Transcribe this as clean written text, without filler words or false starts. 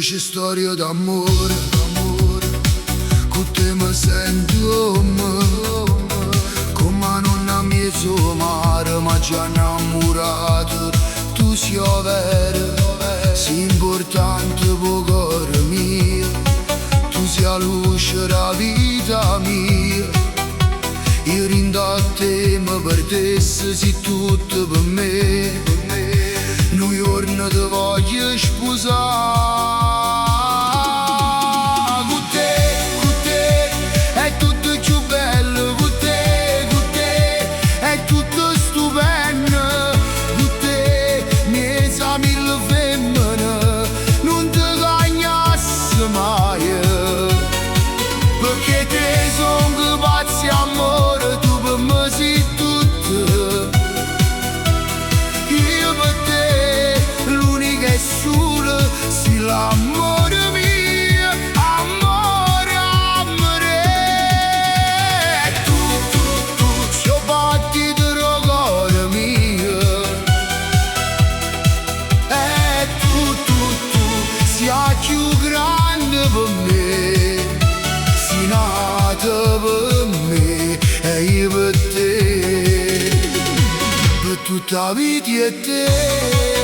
voce storia d'amore, con te mi sento come nonna mia mare, ma già innamorato. Tu sei vera, sei importante per il cuore mio, tu sei la luce della vita mia. Io rindo a te, mi perdessi, sei tutto per me. Un giorno ti voglio sposare. Con te è tutto più bello. Con te è tutto stupendo. Con te mi sa mille femmine non ti cagnasse mai, perché te sono pazzi amore, tu per me sei tutto. Io per te l'unica è solo, sei l'amore mio, amore, amore. E tu, sei batti del cuore mio. E tu, sei più grande per me, sei nata per me e io per te, per tutta la vita e te.